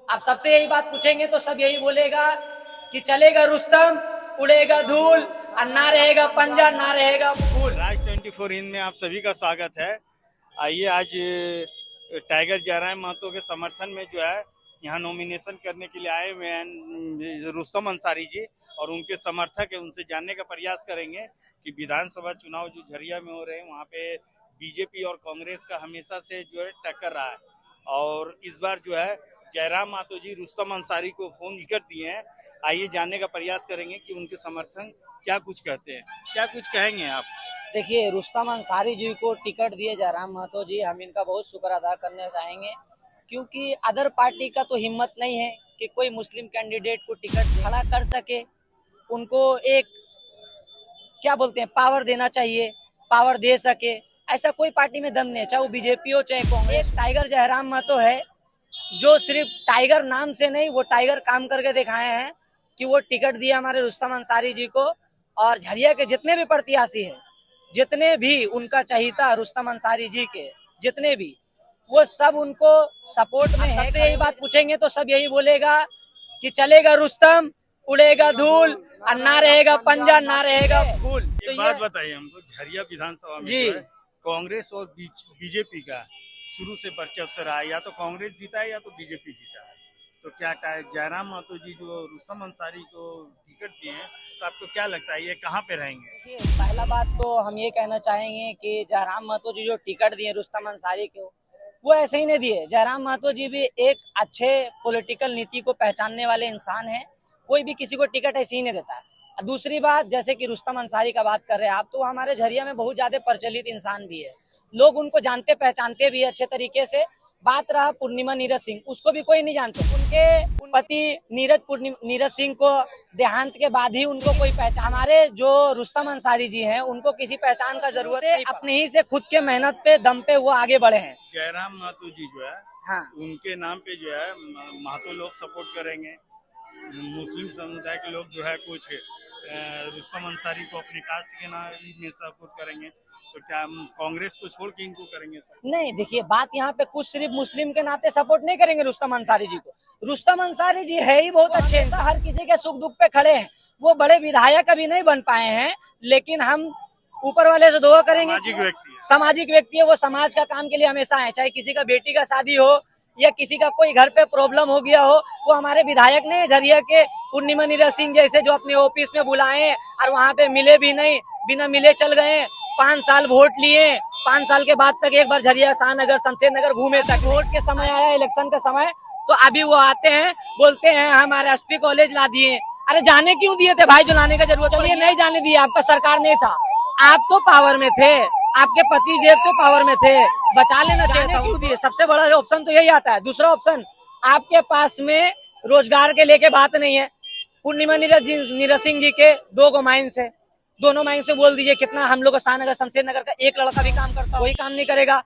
आप सबसे यही बात पूछेंगे तो सब यही बोलेगा कि चलेगा रुस्तम, उड़ेगा धूल, और ना रहेगा पंजा, ना रहेगा फूल। राज 24 हिंद में आप सभी का स्वागत है। आइए आज टाइगर जयराम महतो के समर्थन में जो है यहाँ नॉमिनेशन करने के लिए आए हुए हैं रुस्तम अंसारी जी, और उनके समर्थक है, उनसे जानने का प्रयास करेंगे कि विधानसभा चुनाव जो झरिया में हो रहे हैं वहाँ पे बीजेपी और कांग्रेस का हमेशा से जो है टक्कर रहा है, और इस बार जो है जयराम महतो जी रुस्तम अंसारी को फोन कर दिए हैं। आइए जानने का प्रयास करेंगे कि उनके समर्थन क्या कुछ कहते हैं, क्या कुछ कहेंगे आप। देखिए, रुस्तम अंसारी जी को टिकट दिए जयराम महतो जी, हम इनका बहुत शुक्र अदा करना चाहेंगे, क्योंकि अदर पार्टी का तो हिम्मत नहीं है कि कोई मुस्लिम कैंडिडेट को टिकट खड़ा कर सके। उनको एक क्या बोलते हैं पावर देना चाहिए, पावर दे सके, ऐसा कोई पार्टी में दम नहीं है, चाहे वो बीजेपी हो चाहे कांग्रेस। टाइगर जयराम महतो है जो सिर्फ टाइगर नाम से नहीं, वो टाइगर काम करके दिखाए हैं कि वो टिकट दिया हमारे रुस्तम अंसारी जी को। और झरिया के जितने भी प्रत्याशी हैं, जितने भी उनका चाहिता रुस्तम अंसारी जी के जितने भी, वो सब उनको सपोर्ट में है। सबसे यही बात पूछेंगे तो सब यही बोलेगा कि चलेगा रुस्तम, उड़ेगा धूल, और ना रहेगा पंजा, ना रहेगा फूल। एक तो बात बताइए हमको, झरिया विधानसभा में जी जो है कांग्रेस और बीजेपी का शुरू से वर्चस्व रहा है, या तो कांग्रेस जीता है या तो बीजेपी जीता है, तो क्या जयराम महतो जी जो रुस्तम अंसारी को टिकट दिए हैं, तो आपको क्या लगता है ये कहाँ पे रहेंगे? देखिए, पहला बात तो हम ये कहना चाहेंगे कि जयराम महतो जी जो टिकट दिए रुस्तम अंसारी को, वो ऐसे ही नहीं दिए। जयराम महतो जी भी एक अच्छे पॉलिटिकल नीति को पहचानने वाले इंसान हैं, कोई भी किसी को टिकट ऐसे ही नहीं देता। दूसरी बात, जैसे कि रुस्तम अंसारी का बात कर रहे हैं आप, तो हमारे झरिया में बहुत ज्यादा प्रचलित इंसान भी है, लोग उनको जानते पहचानते भी है अच्छे तरीके से। बात रहा पूर्णिमा नीरज सिंह, उसको भी कोई नहीं जानते। उनके पति नीरज सिंह को देहांत के बाद ही उनको कोई पहचान। हमारे जो रुस्तम अंसारी जी हैं, उनको किसी पहचान का जरूरत है, अपने ही से खुद के मेहनत पे दम पे वो आगे बढ़े हैं। जयराम महतो जी जो है, हाँ, उनके नाम पे जो है महतो लोग सपोर्ट करेंगे, मुस्लिम समुदाय के लोग जो है कुछ रुस्तम अंसारी को अपने कास्ट के नाम में सपोर्ट करेंगे, तो क्या कांग्रेस को छोड़ के इनको करेंगे सर? नहीं, देखिए बात यहाँ पे कुछ सिर्फ मुस्लिम के नाते सपोर्ट नहीं करेंगे रुस्तम अंसारी जी को। रुस्तम अंसारी जी है ही बहुत अच्छे, हर किसी के सुख दुख पे खड़े हैं। वो बड़े विधायक अभी नहीं बन पाए हैं, लेकिन हम ऊपर वाले से दुआ करेंगे। सामाजिक व्यक्ति है, वो समाज का काम के लिए हमेशा है। चाहे किसी का बेटी का शादी हो या किसी का कोई घर पे प्रॉब्लम हो गया हो, वो हमारे विधायक ने झरिया के पूर्णिमा नीरज सिंह जैसे जो अपने ऑफिस में बुलाए और वहाँ पे मिले भी नहीं, बिना मिले चल गए। 5 साल वोट लिए, 5 साल के बाद तक एक बार झरिया शाहनगर शमशेर नगर घूमे तक। वोट के समय आया, इलेक्शन का समय, तो अभी वो आते हैं, बोलते हैं हमारे एसपी कॉलेज ला दिए। अरे जाने क्यों दिए थे भाई, जो लाने का जरूरत चलिए नहीं जाने दिए, आपका सरकार नहीं था, आप तो पावर में थे, आपके पति देव तो पावर में थे, बचा लेना चाहिए था, क्यों दिए? सबसे बड़ा ऑप्शन तो यही आता है। दूसरा ऑप्शन, आपके पास में रोजगार के लेके बात नहीं है। पूर्णिमा नीरज सिंह जी के 2 माइंस है, दोनों माइंस से बोल दीजिए कितना हम लोग का शाहनगर शमशेर नगर का एक लड़का भी काम करता, वही काम नहीं करेगा।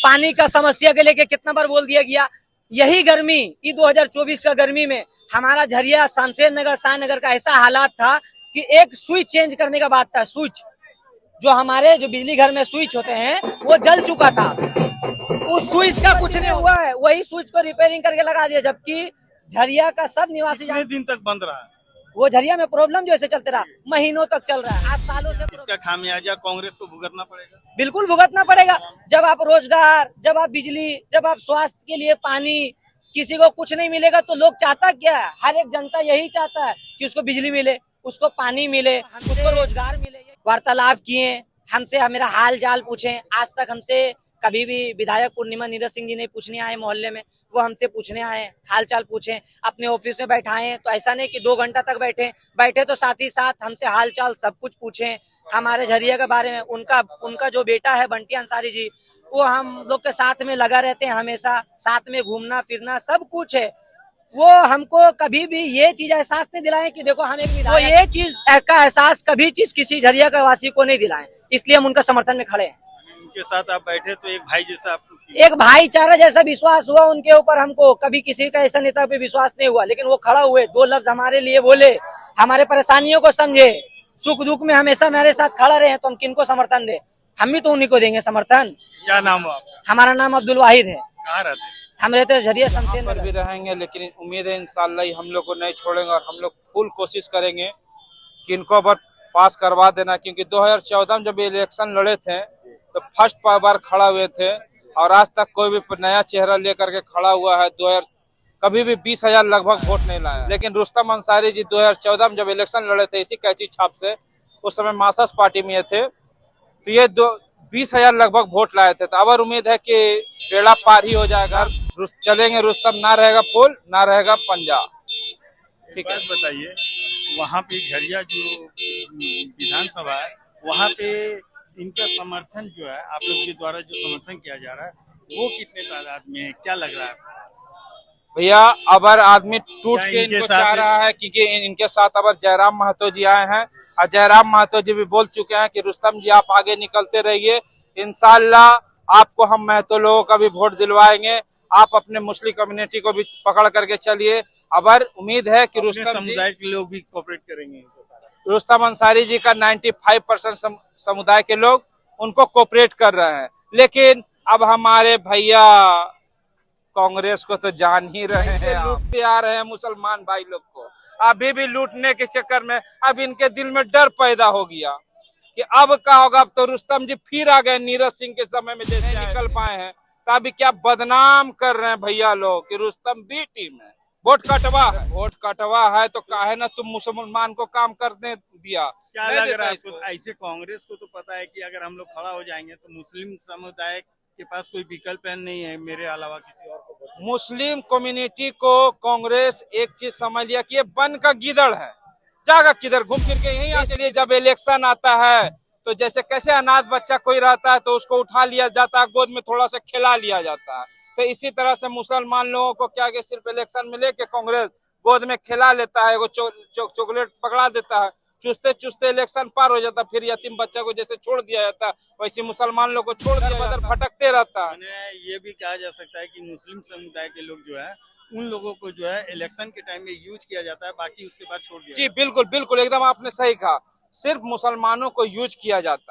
पानी का समस्या के लेके कितना बार बोल दिया गया। यही गर्मी, ये 2024 का गर्मी में हमारा झरिया शमशेर नगर शाहनगर का ऐसा हालात था कि एक स्विच चेंज करने का बात था। स्विच जो हमारे जो बिजली घर में स्विच होते हैं वो जल चुका था, उस स्विच का कुछ नहीं हुआ है, वही स्विच को रिपेयरिंग करके लगा दिया। जबकि झरिया का सब निवासी कितने दिन तक बंद रहा? वो झरिया में प्रॉब्लम जो ऐसे चलते रहा, महीनों तक चल रहा है, आज सालों से। इसका खामियाजा कांग्रेस को भुगतना पड़ेगा, बिल्कुल भुगतना पड़ेगा। जब आप रोजगार, जब आप बिजली, जब आप स्वास्थ्य के लिए पानी, किसी को कुछ नहीं मिलेगा तो लोग चाहता क्या है? हर एक जनता यही चाहता है कि उसको बिजली मिले, उसको पानी मिले, उसको रोजगार मिले। वार्तालाप किए हमसे, मेरा हाल चाल पूछे। आज तक हमसे कभी भी विधायक पूर्णिमा नीरज सिंह जी ने पूछने आए मोहल्ले में, वो हमसे पूछने आए, हाल चाल पूछे, अपने ऑफिस में बैठाए। तो ऐसा नहीं कि 2 घंटा तक बैठे तो साथ ही साथ हमसे हाल चाल सब कुछ पूछे, हमारे झरिया के बारे में। उनका जो बेटा है बंटी अंसारी जी, वो हम लोग के साथ में लगा रहते हैं, हमेशा साथ में घूमना फिरना सब कुछ है। वो हमको कभी भी ये चीज एहसास नहीं दिलाए कि देखो हम एक विधायक, वो ये चीज का एहसास कभी चीज किसी झरिया का वासी को नहीं दिलाए, इसलिए हम उनका समर्थन में खड़े हैं। उनके साथ आप बैठे तो एक भाई जैसा आपको, एक भाईचारा जैसा विश्वास हुआ उनके ऊपर। हमको कभी किसी का ऐसा नेता पे विश्वास नहीं हुआ, लेकिन वो खड़ा हुए, 2 लफ्ज हमारे लिए बोले, हमारे परेशानियों को समझे, सुख दुख में हमेशा हमारे साथ खड़ा रहे। तो हम किनको समर्थन दे? हम भी तो उन्हीं को देंगे समर्थन। क्या नाम हो आपका? हमारा नाम अब्दुल वाहिद है। कहाँ रहते हैं? हम रहते जरिए यहाँ शमशेर पर भी नगर। रहेंगे, लेकिन उम्मीद है इंशाल्लाह हम लोग को नहीं छोड़ेंगे और हम लोग फुल कोशिश करेंगे कि इनको अब पास करवा देना, क्योंकि 2014 में जब इलेक्शन लड़े थे तो फर्स्ट बार खड़ा हुए थे और आज तक कोई भी नया चेहरा लेकर के खड़ा हुआ है 2000 कभी भी 20,000 लगभग वोट नहीं लाया। लेकिन रुस्तम अंसारी जी 2014 में जब इलेक्शन लड़े थे इसी कैची छाप से, उस समय मार्क्सिस्ट पार्टी में थे, तो ये 20,000 लगभग वोट लाए थे। तो अब उम्मीद है कि बेड़ा पार ही हो जाएगा, चलेंगे रुस्तम, ना रहेगा पुल ना रहेगा पंजा। ठीक है, बताइए वहाँ पे झरिया जो विधानसभा है वहाँ पे इनका समर्थन जो है आप लोग के द्वारा जो समर्थन किया जा रहा है वो कितने तादाद में है, क्या लग रहा है भैया? अबर आदमी टूट क्या के इनके इनको साथ चाह रहा है, क्योंकि इनके साथ अबर जयराम महतो जी आए हैं और जयराम महतो जी भी बोल चुके हैं कि रुस्तम जी आप आगे निकलते रहिए, इंशाल्लाह आपको हम महतो लोगों का भी वोट दिलवाएंगे, आप अपने मुस्लिम कम्युनिटी को भी पकड़ करके चलिए। अबर उम्मीद है कि रुस्तम समुदाय के लोग भी कोऑपरेट करेंगे इनको सारा? रुस्तम अंसारी जी का 95% समुदाय के लोग उनको कोऑपरेट कर रहे हैं, लेकिन अब हमारे भैया कांग्रेस को तो जान ही रहे हैं, लूटते आ रहे हैं मुसलमान भाई लोग को, अभी भी लूटने के चक्कर में अब इनके दिल में डर पैदा हो गया कि अब क्या होगा। अब तो रुस्तम जी फिर आ गए नीरज सिंह के समय में, जैसे निकल पाए हैं, तो अभी क्या बदनाम कर रहे हैं भैया लोग कि रुस्तम बी टीम है, वोट कटवा है तो काहे ना तुम मुसलमान को काम करने दिया। क्या लग रहा है आपको? ऐसे कांग्रेस को तो पता है कि अगर हम लोग खड़ा हो जाएंगे तो मुस्लिम समुदाय के पास कोई विकल्प नहीं है मेरे अलावा किसी और को। मुस्लिम कम्युनिटी को कांग्रेस एक चीज समझ लिया कि ये बन का गीदड़ है, जागा किधर घूम फिर के यही। इसलिए जब इलेक्शन आता है तो जैसे कैसे अनाथ बच्चा कोई रहता है तो उसको उठा लिया जाता है, गोद में थोड़ा सा खिला लिया जाता है, तो इसी तरह से मुसलमान लोगों को क्या कि सिर्फ इलेक्शन में लेके कांग्रेस गोद में खिला लेता है, वो चॉकलेट पकड़ा देता है, चुसते चुसते इलेक्शन पार हो जाता, फिर यतीम बच्चा को जैसे छोड़ दिया जाता है वैसे मुसलमान लोग को छोड़ दिया जाता, भटकते रहता है। ये भी कहा जा सकता है कि मुस्लिम समुदाय के लोग जो है उन लोगों को जो है इलेक्शन के टाइम में यूज किया जाता है, बाकी उसके बाद छोड़ दिया। जी बिल्कुल बिल्कुल, एकदम आपने सही कहा, सिर्फ मुसलमानों को यूज किया जाता है।